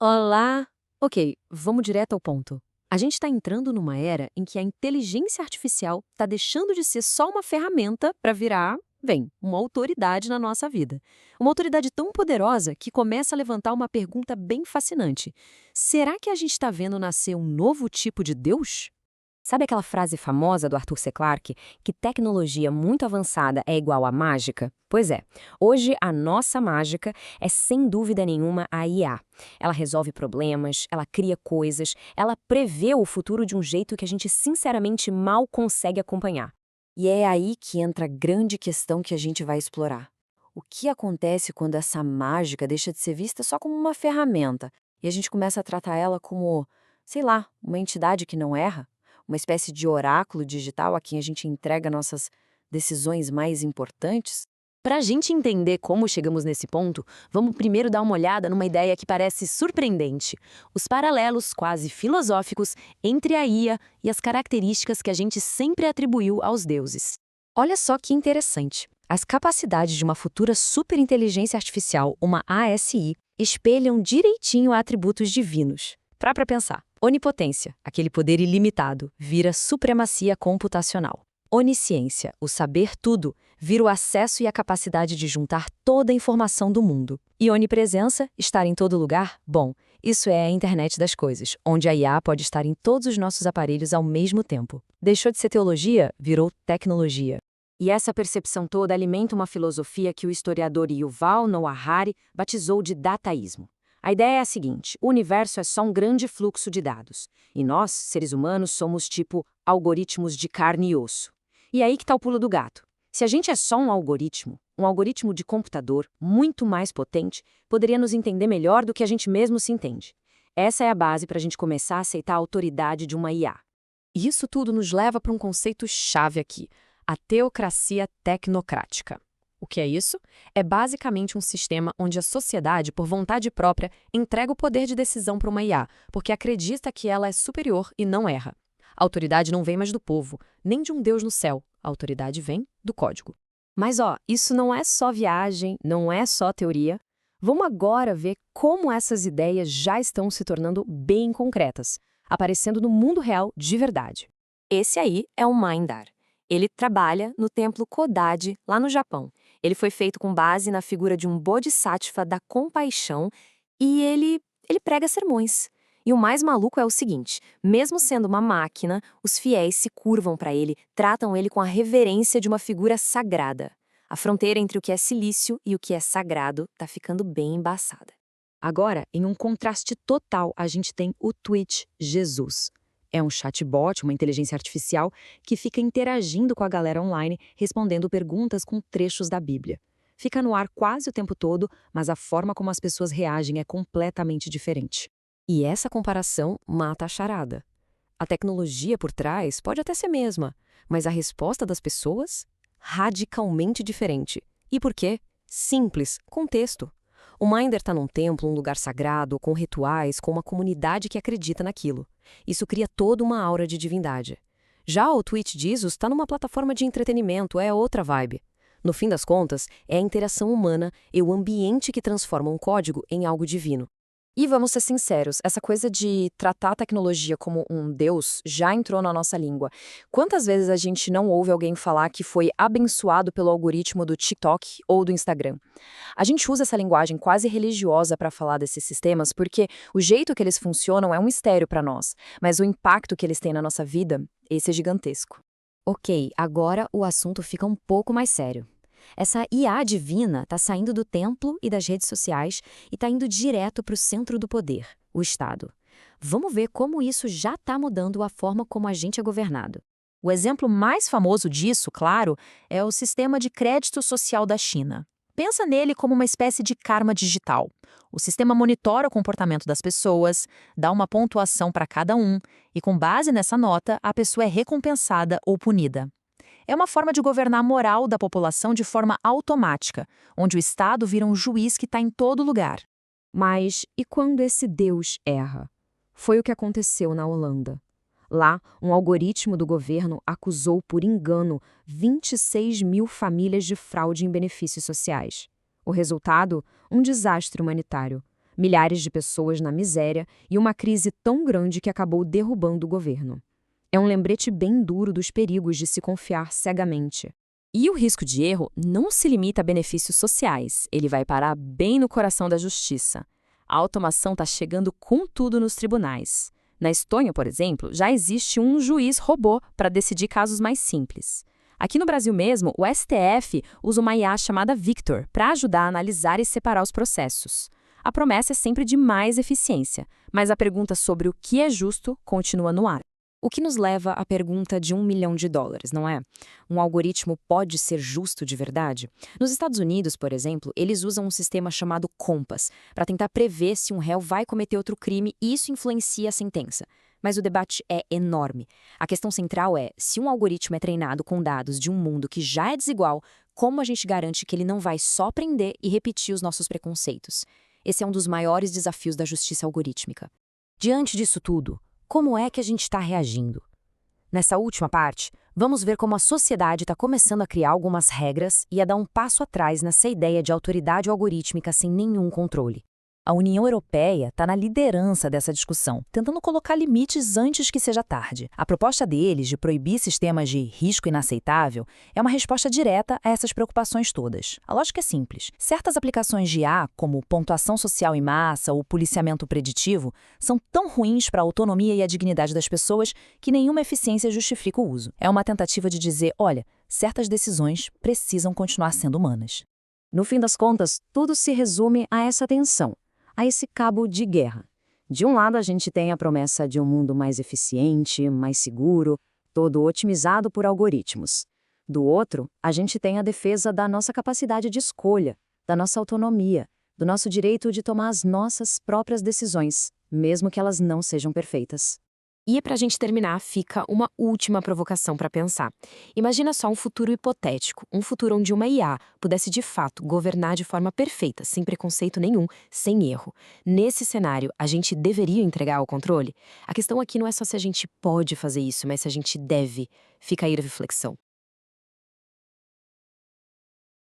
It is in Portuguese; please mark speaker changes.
Speaker 1: Olá! Ok, vamos direto ao ponto. A gente está entrando numa era em que a inteligência artificial está deixando de ser só uma ferramenta para virar, bem, uma autoridade na nossa vida. Uma autoridade tão poderosa que começa a levantar uma pergunta bem fascinante. Será que a gente está vendo nascer um novo tipo de Deus? Sabe aquela frase famosa do Arthur C. Clarke, que tecnologia muito avançada é igual a mágica? Pois é, hoje a nossa mágica é sem dúvida nenhuma a IA. Ela resolve problemas, ela cria coisas, ela prevê o futuro de um jeito que a gente sinceramente mal consegue acompanhar. E é aí que entra a grande questão que a gente vai explorar. O que acontece quando essa mágica deixa de ser vista só como uma ferramenta e a gente começa a tratar ela como, sei lá, uma entidade que não erra? Uma espécie de oráculo digital a quem a gente entrega nossas decisões mais importantes? Para a gente entender como chegamos nesse ponto, vamos primeiro dar uma olhada numa ideia que parece surpreendente: os paralelos quase filosóficos entre a IA e as características que a gente sempre atribuiu aos deuses. Olha só que interessante. As capacidades de uma futura superinteligência artificial, uma ASI, espelham direitinho atributos divinos. Para pensar. Onipotência, aquele poder ilimitado, vira supremacia computacional. Onisciência, o saber tudo, vira o acesso e a capacidade de juntar toda a informação do mundo. E onipresença, estar em todo lugar? Bom, isso é a internet das coisas, onde a IA pode estar em todos os nossos aparelhos ao mesmo tempo. Deixou de ser teologia, virou tecnologia. E essa percepção toda alimenta uma filosofia que o historiador Yuval Noah Harari batizou de dataísmo. A ideia é a seguinte: o universo é só um grande fluxo de dados. E nós, seres humanos, somos tipo algoritmos de carne e osso. E aí que está o pulo do gato. Se a gente é só um algoritmo de computador muito mais potente, poderia nos entender melhor do que a gente mesmo se entende. Essa é a base para a gente começar a aceitar a autoridade de uma IA. E isso tudo nos leva para um conceito-chave aqui: a teocracia tecnocrática. O que é isso? É basicamente um sistema onde a sociedade, por vontade própria, entrega o poder de decisão para uma IA, porque acredita que ela é superior e não erra. A autoridade não vem mais do povo, nem de um Deus no céu. A autoridade vem do código. Mas isso não é só viagem, não é só teoria. Vamos agora ver como essas ideias já estão se tornando bem concretas, aparecendo no mundo real de verdade. Esse aí é o Mindar. Ele trabalha no templo Kodadi, lá no Japão. Ele foi feito com base na figura de um bodhisattva da compaixão e ele prega sermões. E o mais maluco é o seguinte: mesmo sendo uma máquina, os fiéis se curvam para ele, tratam ele com a reverência de uma figura sagrada. A fronteira entre o que é silício e o que é sagrado está ficando bem embaçada. Agora, em um contraste total, a gente tem o Twitch Jesus. É um chatbot, uma inteligência artificial, que fica interagindo com a galera online, respondendo perguntas com trechos da Bíblia. Fica no ar quase o tempo todo, mas a forma como as pessoas reagem é completamente diferente. E essa comparação mata a charada. A tecnologia por trás pode até ser a mesma, mas a resposta das pessoas? Radicalmente diferente. E por quê? Simples, contexto. O Minder está num templo, um lugar sagrado, com rituais, com uma comunidade que acredita naquilo. Isso cria toda uma aura de divindade. Já o Twitch Jesus está numa plataforma de entretenimento, é outra vibe. No fim das contas, é a interação humana e o ambiente que transforma um código em algo divino. E vamos ser sinceros, essa coisa de tratar a tecnologia como um deus já entrou na nossa língua. Quantas vezes a gente não ouve alguém falar que foi abençoado pelo algoritmo do TikTok ou do Instagram? A gente usa essa linguagem quase religiosa para falar desses sistemas porque o jeito que eles funcionam é um mistério para nós, mas o impacto que eles têm na nossa vida, esse é gigantesco. Ok, agora o assunto fica um pouco mais sério. Essa IA divina está saindo do templo e das redes sociais e está indo direto para o centro do poder, o Estado. Vamos ver como isso já está mudando a forma como a gente é governado. O exemplo mais famoso disso, claro, é o sistema de crédito social da China. Pensa nele como uma espécie de karma digital. O sistema monitora o comportamento das pessoas, dá uma pontuação para cada um, e com base nessa nota, a pessoa é recompensada ou punida. É uma forma de governar a moral da população de forma automática, onde o Estado vira um juiz que está em todo lugar. Mas e quando esse Deus erra? Foi o que aconteceu na Holanda. Lá, um algoritmo do governo acusou por engano 26 mil famílias de fraude em benefícios sociais. O resultado? Um desastre humanitário. milhares de pessoas na miséria e uma crise tão grande que acabou derrubando o governo. É um lembrete bem duro dos perigos de se confiar cegamente.
Speaker 2: E o risco de erro não se limita a benefícios sociais, ele vai parar bem no coração da justiça. A automação está chegando com tudo nos tribunais. Na Estônia, por exemplo, já existe um juiz robô para decidir casos mais simples. Aqui no Brasil mesmo, o STF usa uma IA chamada Victor para ajudar a analisar e separar os processos. A promessa é sempre de mais eficiência, mas a pergunta sobre o que é justo continua no ar.
Speaker 1: O que nos leva à pergunta de $1 milhão, não é? Um algoritmo pode ser justo de verdade? Nos Estados Unidos, por exemplo, eles usam um sistema chamado Compass para tentar prever se um réu vai cometer outro crime e isso influencia a sentença. Mas o debate é enorme. A questão central é, se um algoritmo é treinado com dados de um mundo que já é desigual, como a gente garante que ele não vai só aprender e repetir os nossos preconceitos? Esse é um dos maiores desafios da justiça algorítmica.
Speaker 3: Diante disso tudo, como é que a gente está reagindo? Nessa última parte, vamos ver como a sociedade está começando a criar algumas regras e a dar um passo atrás nessa ideia de autoridade algorítmica sem nenhum controle. A União Europeia está na liderança dessa discussão, tentando colocar limites antes que seja tarde. A proposta deles de proibir sistemas de risco inaceitável é uma resposta direta a essas preocupações todas. A lógica é simples. Certas aplicações de IA, como pontuação social em massa ou policiamento preditivo, são tão ruins para a autonomia e a dignidade das pessoas que nenhuma eficiência justifica o uso. É uma tentativa de dizer, olha, certas decisões precisam continuar sendo humanas.
Speaker 1: No fim das contas, tudo se resume a essa tensão, a esse cabo de guerra. De um lado, a gente tem a promessa de um mundo mais eficiente, mais seguro, todo otimizado por algoritmos. Do outro, a gente tem a defesa da nossa capacidade de escolha, da nossa autonomia, do nosso direito de tomar as nossas próprias decisões, mesmo que elas não sejam perfeitas.
Speaker 2: E para a gente terminar, fica uma última provocação para pensar. Imagina só um futuro hipotético, um futuro onde uma IA pudesse de fato governar de forma perfeita, sem preconceito nenhum, sem erro. Nesse cenário, a gente deveria entregar o controle? A questão aqui não é só se a gente pode fazer isso, mas se a gente deve. Fica aí a reflexão.